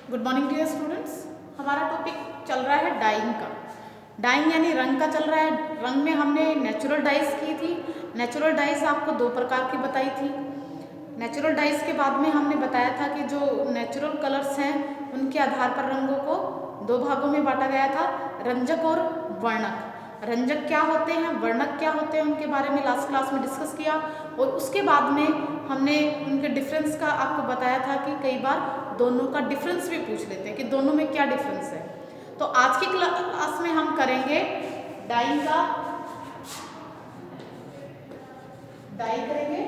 Good morning dear students. हमारा topic चल रहा है डाइंग का। डाइंग यानी रंग का चल रहा है। रंग में हमने नेचुरल डाइज की थी। नेचुरल डाइज आपको दो प्रकार की बताई थी। नेचुरल डाइज के बाद में हमने बताया था कि जो नेचुरल कलर्स हैं उनके आधार पर रंगों को दो भागों में बांटा गया था, रंजक और वर्णक। रंजक क्या होते हैं, वर्णक क्या होते हैं, उनके बारे में लास्ट क्लास में डिस्कस किया। और उसके बाद में हमने उनके डिफरेंस का आपको बताया था कि कई बार दोनों का डिफरेंस भी पूछ लेते हैं कि दोनों में क्या डिफरेंस है। तो आज की क्लास में हम करेंगे डाई का, डाई करेंगे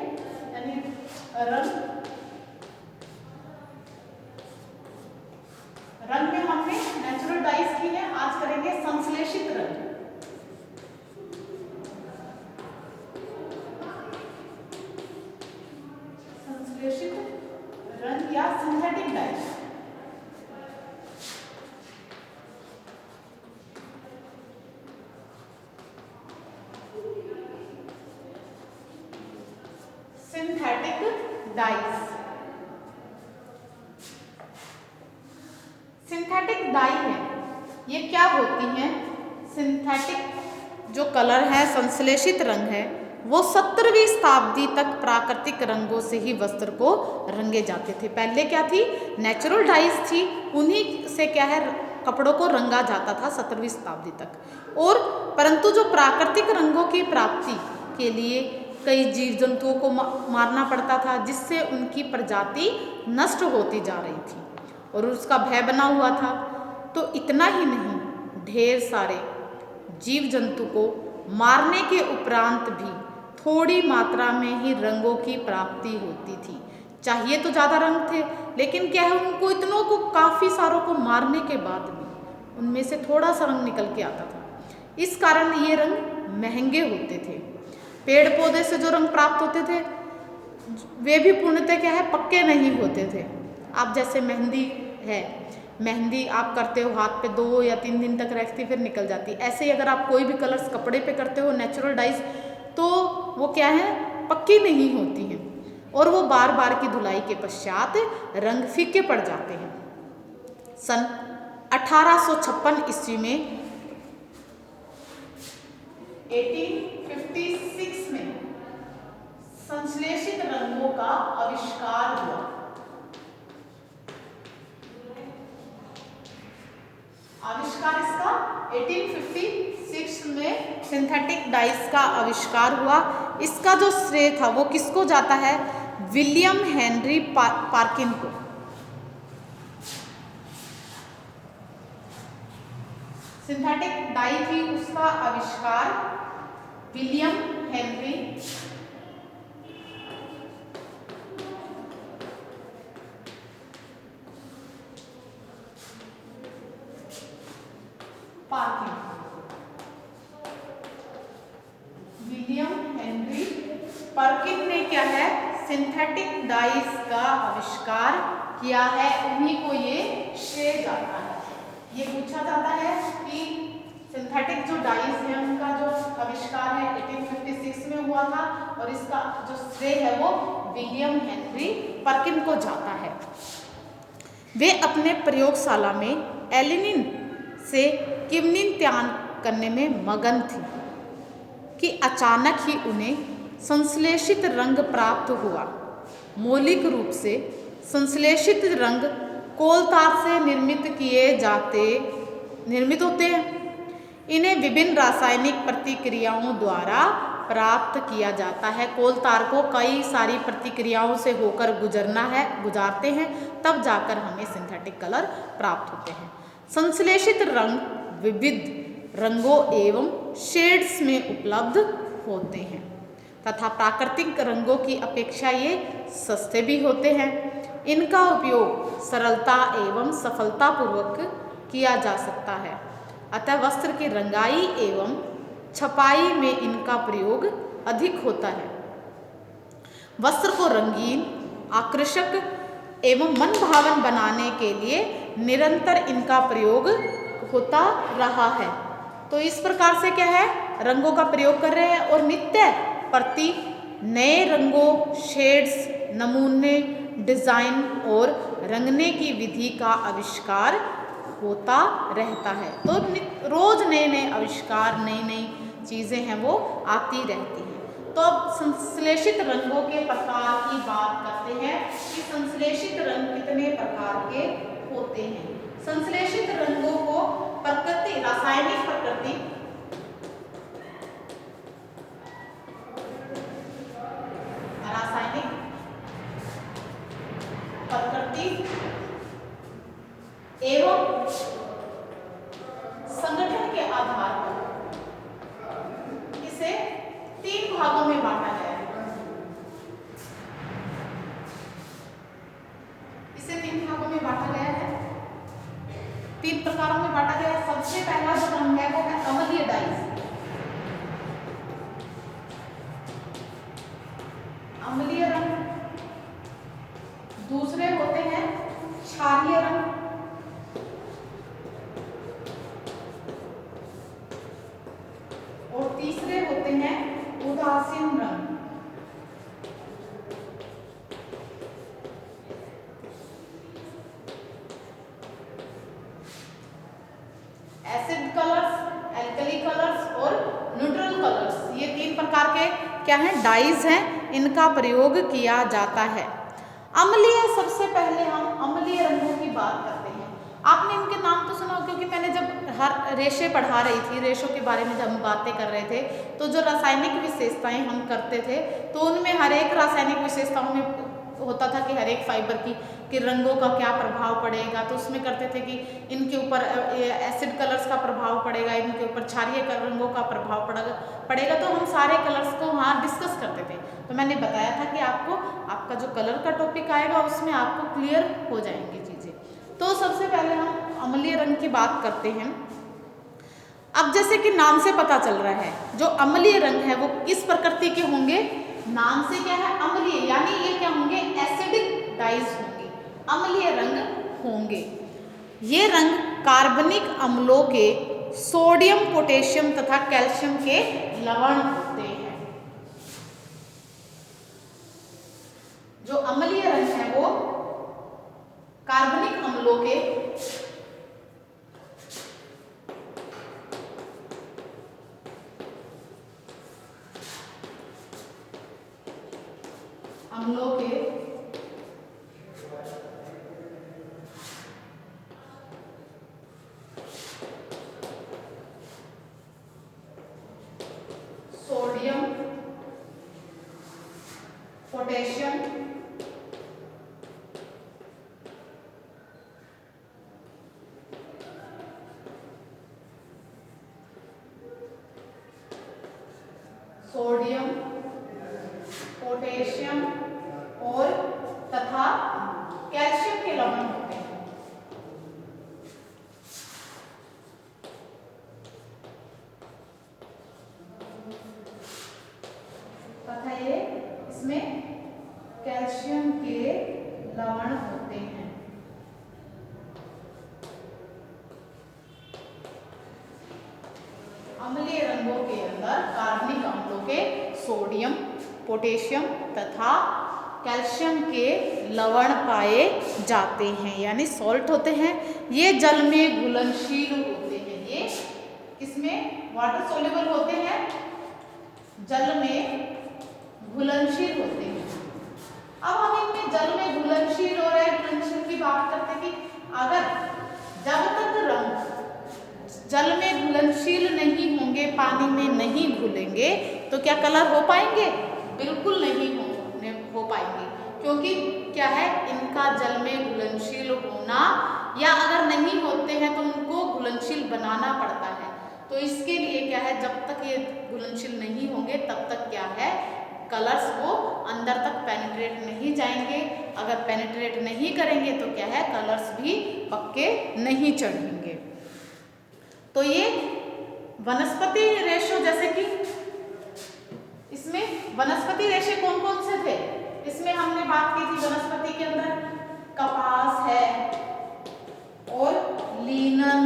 यानी रंग। रंग में हमने नेचुरल डाइज की है, आज करेंगे संश्लेषित रंग। संश्लेषित रंग या synthetic dies. Synthetic dies. Synthetic die है, ये क्या होती हैं? सिंथेटिक जो कलर है, संश्लेषित रंग है, वो 17वीं शताब्दी तक प्राकृतिक रंगों से ही वस्त्र को रंगे जाते थे। पहले क्या थी? नेचुरल डाइज थी, उन्हीं से क्या है कपड़ों को रंगा जाता था 17वीं शताब्दी तक। और परंतु जो प्राकृतिक रंगों की प्राप्ति के लिए कई जीव जंतुओं को मारना पड़ता था, जिससे उनकी प्रजाति नष्ट होती जा रही थी और उसका भय बना हुआ था। तो इतना ही नहीं, ढेर सारे जीव जंतु को मारने के उपरांत भी थोड़ी मात्रा में ही रंगों की प्राप्ति होती थी। चाहिए तो ज़्यादा रंग थे, लेकिन क्या है, उनको इतनों को काफ़ी सारों को मारने के बाद भी उनमें से थोड़ा सा रंग निकल के आता था। इस कारण ये रंग महंगे होते थे। पेड़ पौधे से जो रंग प्राप्त होते थे वे भी पूर्णतः क्या है, पक्के नहीं होते थे। आप जैसे मेहंदी है, मेहंदी आप करते हो हाथ पे 2 या 3 दिन तक रखती फिर निकल जाती। ऐसे ही अगर आप कोई भी कलर्स कपड़े पे करते हो नेचुरल डाइज, तो वो क्या है, पक्की नहीं होती हैं और वो बार बार की धुलाई के पश्चात रंग फीके पड़ जाते हैं। सन 1856 ईस्वी में 1856 में संश्लेषित रंगों का आविष्कार हुआ। आविष्कार इसका 1856 में सिंथेटिक डाइज का आविष्कार हुआ। इसका जो श्रेय था वो किसको जाता है? विलियम हेनरी पार्किन को। सिंथेटिक डाई थी, उसका आविष्कार William Henry Perkin. William Henry Perkin ने क्या है, सिंथेटिक डाइज का आविष्कार किया है, उन्हीं को ये श्रेय जाता है। ये पूछा जाता है कि सिंथेटिक जो डाइज है उनका जो आविष्कार है 1856 में हुआ था और इसका जो श्रेय है वो विलियम हेनरी पार्किन को जाता है। वे अपने प्रयोगशाला में एलिनिन से किम्निन तैयार करने में मगन थी कि अचानक ही उन्हें संश्लेषित रंग प्राप्त हुआ। मौलिक रूप से संश्लेषित रंग कोलतार से निर्मित होते हैं। इन्हें विभिन्न रासायनिक प्रतिक्रियाओं द्वारा प्राप्त किया जाता है। कोलतार को कई सारी प्रतिक्रियाओं से होकर गुजारते हैं, तब जाकर हमें सिंथेटिक कलर प्राप्त होते हैं। संश्लेषित रंग विविध रंगों एवं शेड्स में उपलब्ध होते हैं तथा प्राकृतिक रंगों की अपेक्षा ये सस्ते भी होते हैं। इनका उपयोग सरलता एवं सफलतापूर्वक किया जा सकता है, अतः वस्त्र की रंगाई एवं छपाई में इनका प्रयोग अधिक होता है। वस्त्र को रंगीन, आकर्षक एवं मनभावन बनाने के लिए निरंतर इनका प्रयोग होता रहा है। तो इस प्रकार से क्या है, रंगों का प्रयोग कर रहे हैं और नित्य प्रति नए रंगों, शेड्स, नमूने, डिजाइन और रंगने की विधि का आविष्कार होता रहता है। तो रोज नए नए आविष्कार, नई नई चीज़ें हैं वो आती रहती हैं। तो अब संश्लेषित रंगों के प्रकार की बात करते हैं कि संश्लेषित रंग कितने प्रकार के होते हैं। संश्लेषित रंगों को प्रकृति, रासायनिक प्रकृति, रासायनिक प्रकृति एवं संगठन के आधार पर इसे 3 भागों में बांटा गया है। इसे 3 भागों में बांटा गया है, 3 प्रकारों में बांटा गया है। सबसे पहला जो रंग है वो है अम्लीय डाइज। अम्लीय रंग। दूसरे होते हैं क्षारीय रंग। और तीसरे होते हैं उदासीन रंग। एसिड कलर्स, एल्कली कलर्स और न्यूट्रल कलर्स, ये 3 प्रकार के क्या हैं, डाइज हैं, इनका प्रयोग किया जाता है। अम्लीय, सबसे पहले हम अम्लीय रंगों की बात करते हैं। आपने इनके नाम तो सुना, क्योंकि मैंने जब हर रेशे पढ़ा रही थी, रेशों के बारे में जब हम बातें कर रहे थे, तो जो रासायनिक विशेषताएं हम करते थे, तो उनमें हर एक रासायनिक विशेषताओं में होता था कि हर एक फाइबर की रंगों का क्या प्रभाव पड़ेगा। तो उसमें करते थे कि इनके ऊपर एसिड कलर्स का प्रभाव पड़ेगा, इनके ऊपर क्षारीय रंगों का प्रभाव पड़ेगा। तो हम सारे कलर्स को वहाँ डिस्कस करते थे। तो मैंने बताया था कि आपका जो कलर का टॉपिक आएगा उसमें आपको क्लियर हो जाएंगी चीज़ें। तो सबसे पहले हम अम्लीय रंग की बात करते हैं। अब जैसे कि नाम से पता चल रहा है, जो अम्लीय रंग है वो किस प्रकृति के होंगे, नाम से क्या है, अम्लीय, यानी ये क्या होंगे, एसिडिक डाइज होंगे, अम्लीय रंग होंगे। ये रंग कार्बनिक अम्लों के सोडियम, पोटेशियम तथा कैल्शियम के लवण होते हैं। जो अम्लीय रंग है वो कार्बनिक अम्लों के सोडियम, पोटेशियम सोडियम, पोटेशियम और तथा कैल्शियम के लवण होते हैं। तथा ये इसमें कैल्शियम के लवण होते हैं। अम्लीय रंगों के अंदर कार्बनिक अम्लों के सोडियम, पोटेशियम तथा कैल्शियम के लवण पाए जाते हैं, यानी सॉल्ट होते हैं। ये जल में घुलनशील होते हैं। ये किसमें, वाटर सोल्यूबल होते हैं, जल में घुलनशील होते हैं। अब हम इनमें जल में घुलनशील और अघुलनशील की बात करते हैं कि अगर जब तक रंग जल में घुलनशील नहीं होंगे, पानी में नहीं घुलेंगे, तो क्या कलर हो पाएंगे, बिल्कुल नहीं हो पाएंगे। क्योंकि क्या है, इनका जल में घुलनशील होना, या अगर नहीं होते हैं तो उनको घुलनशील बनाना पड़ता है। तो इसके लिए क्या है, जब तक ये घुलनशील नहीं होंगे तब तक क्या है, कलर्स वो अंदर तक पेनिट्रेट नहीं जाएंगे। अगर पेनिट्रेट नहीं करेंगे तो क्या है, कलर्स भी पक्के नहीं चढ़ेंगे। तो ये वनस्पति रेशों, जैसे कि इसमें वनस्पति रेशे कौन कौन से थे, इसमें हमने बात की थी, वनस्पति के अंदर कपास है और लीनन,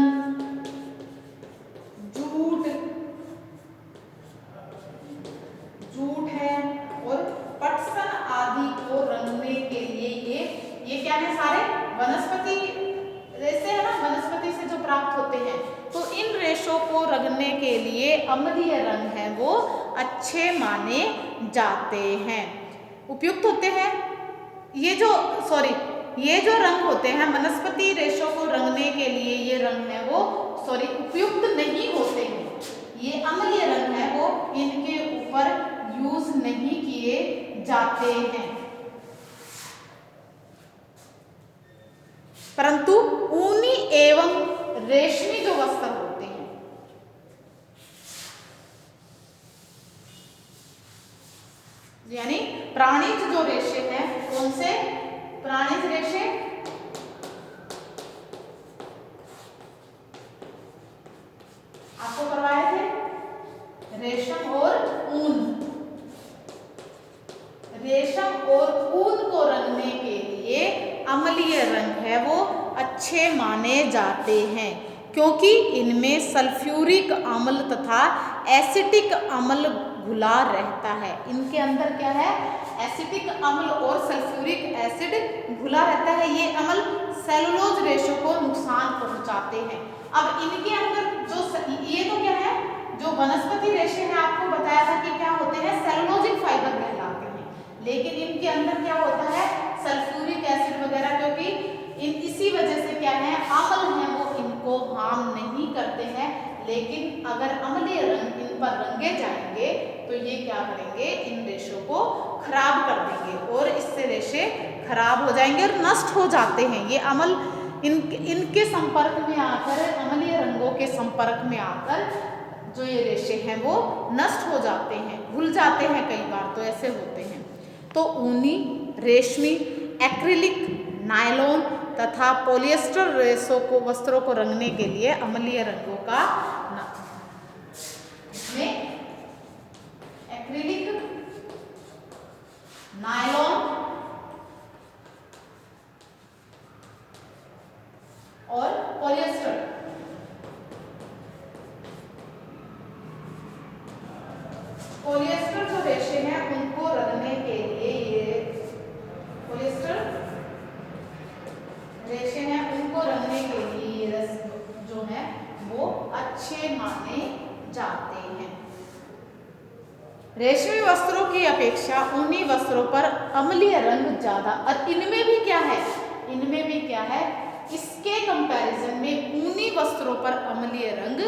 जूट है और पटसन आदि को रंगने के लिए ये क्या है, सारे रंगने के लिए अम्लीय रंग है वो अच्छे माने जाते हैं, उपयुक्त होते हैं। ये जो रंग होते हैं वनस्पति रेशों को रंगने के लिए, ये रंग है वो उपयुक्त नहीं होते हैं। ये अम्लीय रंग है वो इनके ऊपर यूज नहीं किए जाते हैं। परंतु ऊनी एवं रेशमी जो वस्त्र होते हैं, यानी प्राणीज जो रेशे हैं, कौन से प्राणीज रेशे, आपको करवाए थे रेशम और ऊन। रेशम और ऊन को रंगने के लिए अम्लीय रंग है वो अच्छे माने जाते हैं, क्योंकि इनमें सल्फ्यूरिक अम्ल तथा एसिटिक अम्ल घुला रहता है। इनके अंदर क्या है, एसिटिक अम्ल और सल्फ्यूरिक एसिड घुला रहता है। ये अम्ल सेलुलोज रेशों को नुकसान पहुंचाते हैं। अब इनके अंदर ये तो क्या है, जो वनस्पति रेशे हैं आपको बताया था कि क्या होते हैं, सेलुलोजिक फाइबर कहलाते हैं, लेकिन इनके अंदर क्या होता है, सल्फ्यूरिक एसिड वगैरह, क्योंकि इसी वजह से क्या है, अम्ल है वो इनको हार्म नहीं करते हैं। लेकिन अगर अम्लीय रंग इन पर रंगे जाएंगे तो ये क्या करेंगे, इन रेशों को खराब कर देंगे और इससे रेशे खराब हो जाएंगे और नष्ट हो जाते हैं। ये अम्ल इनके संपर्क में आकर, अम्लीय रंगों के संपर्क में आकर जो ये रेशे हैं वो नष्ट हो जाते हैं, घुल जाते हैं, कई बार तो ऐसे होते हैं। तो ऊनी, रेशमी, एक्रिलिक, नायलॉन तथा पॉलिएस्टर रेशों को, वस्त्रों को रंगने के लिए अम्लीय रंगों का इसमें एक्रिलिक, नायलॉन और पॉलिएस्टर, पॉलिएस्टर जो रेशे हैं उनको रंगने के लिए, ये पॉलिएस्टर रेशे हैं उनको रंगने के लिए ये रस जो है वो अच्छे माने जाते हैं। रेशमी वस्त्रों की अपेक्षा ऊनी वस्त्रों पर अम्लीय रंग ज्यादा, और इनमें भी क्या है, इसके कंपैरिजन में ऊनी वस्त्रों पर अम्लीय रंग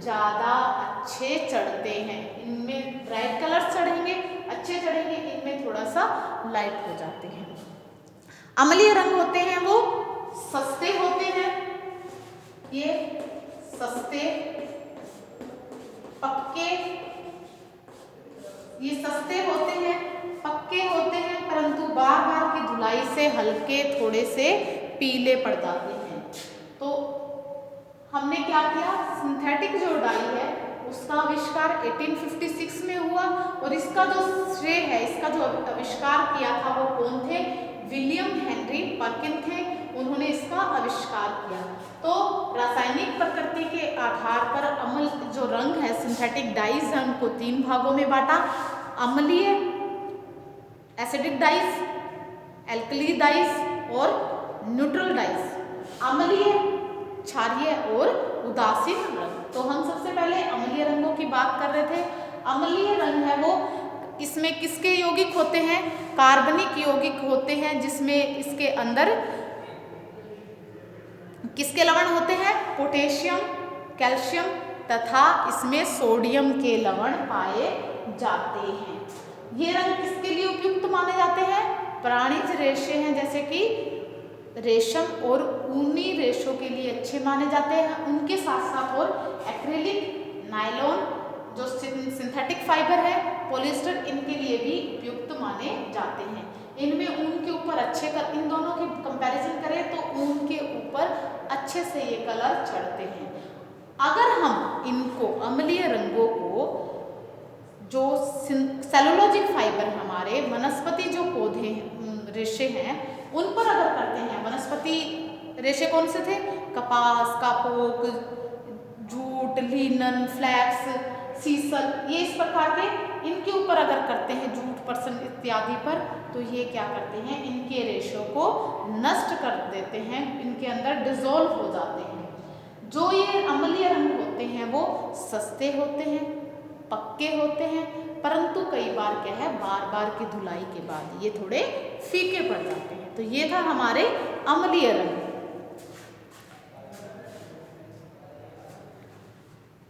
ज्यादा अच्छे चढ़ते हैं। इनमें ब्राइट कलर चढ़ेंगे, अच्छे चढ़ेंगे, इनमें थोड़ा सा लाइट हो जाते हैं। अम्लीय रंग होते हैं वो सस्ते होते हैं, ये सस्ते, पक्के, ये सस्ते होते हैं, पक्के होते हैं, परंतु बार बार की धुलाई से हल्के थोड़े से पीले पड़ जाते हैं। तो हमने क्या किया, सिंथेटिक जो डाई है उसका आविष्कार 1856 में हुआ, और इसका जो श्रेय है, इसका जो आविष्कार किया था वो कौन थे, विलियम हेनरी पर्किन थे, उन्होंने इसका आविष्कार किया। तो रासायनिक प्रकृति के आधार पर अम्ल जो रंग है, सिंथेटिक डाइज है, उनको 3 भागों में बांटा, अम्लीय, एसिडिक डाइज, एल्कली डाइज और न्यूट्रल डाइज। अम्लीय, क्षारीय और उदासीन रंग। तो हम सबसे पहले अम्लीय रंगों की बात कर रहे थे। अम्लीय रंग है वो, इसमें किसके यौगिक होते हैं, कार्बनिक यौगिक होते हैं, जिसमें इसके अंदर किसके लवण होते हैं, पोटेशियम, कैल्शियम तथा इसमें सोडियम के लवण पाए जाते हैं। ये रंग किसके लिए उपयुक्त माने जाते हैं, प्राणीज रेशे हैं जैसे कि रेशम और ऊनी रेशों के लिए अच्छे माने जाते हैं। उनके साथ साथ और एक्रिलिक, नायलॉन जो सिंथेटिक फाइबर है, पॉलिएस्टर, इनके लिए भी उपयुक्त माने जाते हैं। इनमें ऊन के ऊपर अच्छे इन दोनों की कंपैरिजन करें तो ऊन के ऊपर अच्छे से ये कलर चढ़ते हैं। अगर हम इनको अम्लीय रंगों को, जो सेलुलोजिक फाइबर हमारे वनस्पति जो पौधे रेशे हैं उन पर अगर करते हैं, वनस्पति रेशे कौन से थे, कपास, कापोक, जूट, लिनन, फ्लैक्स, सीसल, ये इस प्रकार के, इनके ऊपर अगर करते हैं, जूट, पर्सन इत्यादि पर, तो ये क्या करते हैं, इनके रेशों को नष्ट कर देते हैं, इनके अंदर डिसॉल्व हो जाते हैं। जो ये अम्लीय रंग होते हैं वो सस्ते होते हैं, पक्के होते हैं, परंतु कई बार क्या है, बार बार की धुलाई के बाद ये थोड़े फीके पड़ जाते हैं। तो ये था हमारे अम्लीय रंग।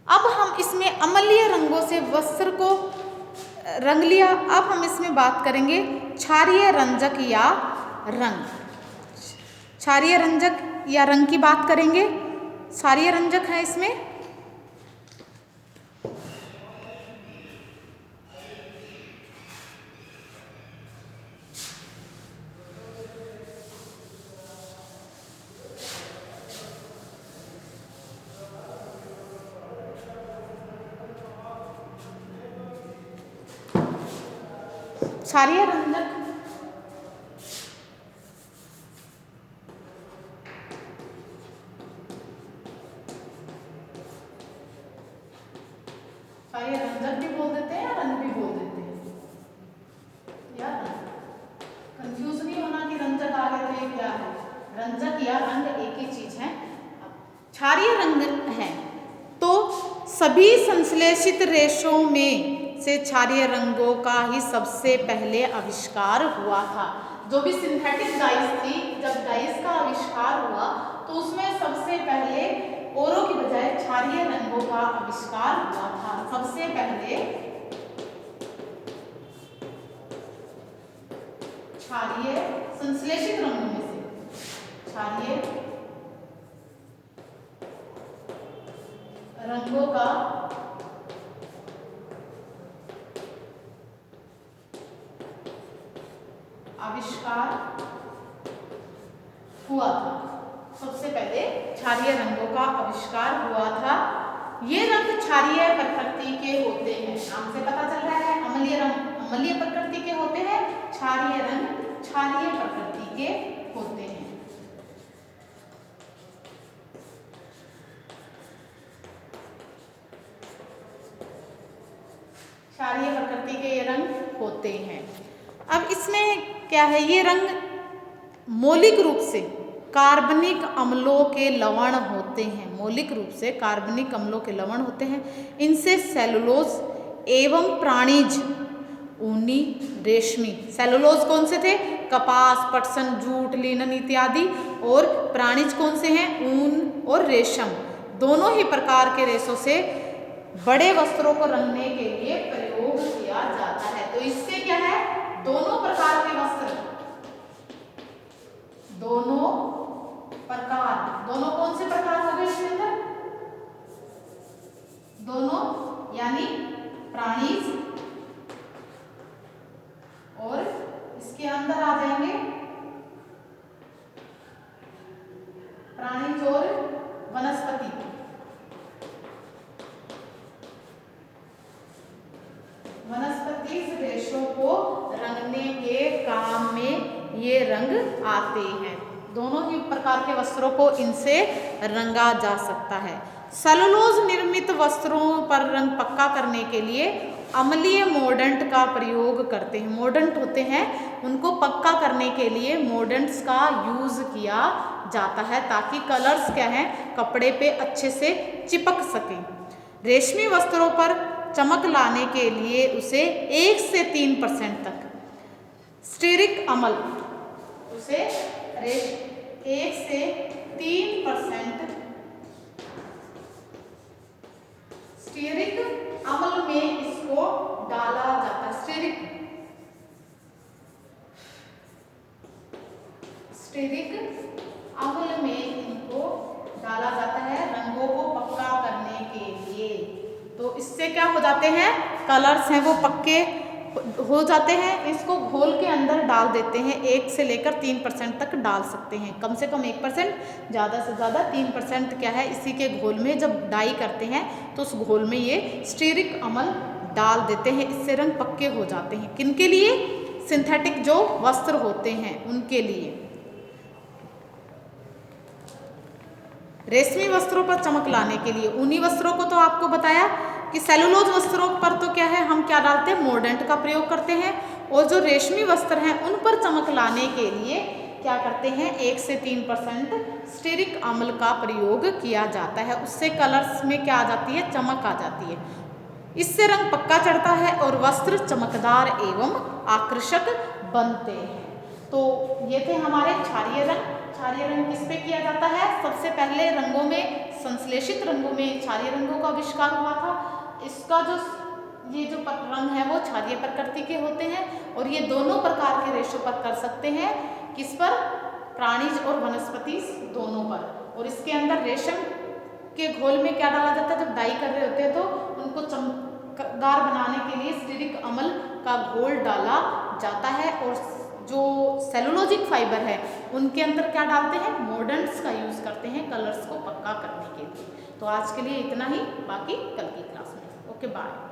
अब हम इसमें अम्लीय रंगों से वस्त्र को रंग लिया। अब हम इसमें बात करेंगे क्षारीय रंजक या रंग। क्षारीय रंजक या रंग की बात करेंगे। क्षारीय रंजक है इसमें क्षारीय रंजक क्षारीय रंजक भी बोल देते हैं या रंग भी बोल देते हैं, या कंफ्यूज नहीं होना कि रंजक आगे तो ये क्या है, रंजक या रंग एक ही चीज है। क्षारीय रंग है तो सभी संश्लेषित रेशों में से क्षारीय रंगों का ही सबसे पहले आविष्कार हुआ था। जो भी सिंथेटिक डाइस थी, जब डाइस का आविष्कार हुआ तो उसमें सबसे पहले औरों की बजाय क्षारीय रंगों का आविष्कार हुआ था। सबसे पहले क्षारीय संश्लेषित रंगों में से क्षारीय रंगों का आविष्कार हुआ था। सबसे पहले क्षारीय रंगों का आविष्कार हुआ था। ये रंग क्षारीय प्रकृति के होते हैं। नाम से पता चल रहा है अम्लीय रंग अम्लीय प्रकृति के होते हैं, क्षारीय रंग क्षारीय प्रकृति के होते हैं। क्षारीय प्रकृति के ये रंग होते हैं। अब इसमें क्या है, ये रंग मौलिक रूप से कार्बनिक अम्लों के लवण होते हैं। मौलिक रूप से कार्बनिक अम्लों के लवण होते हैं। इनसे सेलुलोज एवं प्राणीज ऊनी रेशमी, सेलुलोज कौन से थे, कपास, पटसन, जूट, लिनन इत्यादि, और प्राणीज कौन से हैं, ऊन और रेशम, दोनों ही प्रकार के रेशों से बड़े वस्त्रों को रंगने के लिए प्रयोग किया जाता है। तो इससे क्या है, दोनों प्रकार के वस्त्र, दोनों प्रकार, दोनों कौन से प्रकार हो गए इसके अंदर, दोनों यानी प्राणीज और इसके अंदर आ जाएंगे प्राणीज और वनस्पति। वनस्पति रेशों को रंगने के काम में ये रंग आते हैं। दोनों ही प्रकार के वस्त्रों को इनसे रंगा जा सकता है। सेलुलोज निर्मित वस्त्रों पर रंग पक्का करने के लिए अम्लीय मोर्डेंट का प्रयोग करते हैं। मोर्डेंट होते हैं, उनको पक्का करने के लिए मोर्डेंट्स का यूज किया जाता है ताकि कलर्स क्या है कपड़े पे अच्छे से चिपक सकें। रेशमी वस्त्रों पर चमक लाने के लिए उसे 1 से 3% तक स्टीरिक अम्ल, उसे 1 से 3% स्टीरिक अम्ल में इसको डाला जाता है। स्टीरिक अम्ल में इनको डाला जाता है रंगों को पक्का करने के लिए। तो इससे क्या हो जाते हैं, कलर्स हैं वो पक्के हो जाते हैं। इसको घोल के अंदर डाल देते हैं, 1 से लेकर 3% तक डाल सकते हैं, कम से कम 1%, ज़्यादा से ज़्यादा 3% क्या है, इसी के घोल में जब डाई करते हैं तो उस घोल में ये स्टीरिक अम्ल डाल देते हैं। इससे रंग पक्के हो जाते हैं। किनके लिए, सिंथेटिक जो वस्त्र होते हैं उनके लिए। रेशमी वस्त्रों पर चमक लाने के लिए, ऊनी वस्त्रों को तो आपको बताया कि सेलुलोज वस्त्रों पर तो क्या है, हम क्या डालते हैं, मोर्डेंट का प्रयोग करते हैं। और जो रेशमी वस्त्र हैं उन पर चमक लाने के लिए क्या करते हैं 1 से 3% स्टेरिक अम्ल का प्रयोग किया जाता है। उससे कलर्स में क्या आ जाती है, चमक आ जाती है। इससे रंग पक्का चढ़ता है और वस्त्र चमकदार एवं आकर्षक बनते हैं। तो ये थे हमारे क्षारीय रंग। क्षारीय रंग किस पे किया जाता है, सबसे पहले रंगों में, संश्लेषित रंगों में क्षारीय रंगों का आविष्कार हुआ था। इसका जो ये जो रंग है वो क्षारीय प्रकृति के होते हैं और ये दोनों प्रकार के रेशों पर कर सकते हैं। किस पर, प्राणीज और वनस्पति दोनों पर। और इसके अंदर रेशम के घोल में क्या डाला जाता है, जब डाई कर रहे होते हैं तो उनको चमकदार बनाने के लिए स्टेरिक अम्ल का घोल डाला जाता है। और जो सेलुलोजिक फाइबर है उनके अंदर क्या डालते हैं, मॉर्डर्न्स का यूज करते हैं कलर्स को पक्का करने के लिए। तो आज के लिए इतना ही, बाकी कल की क्लास में। Okay bye.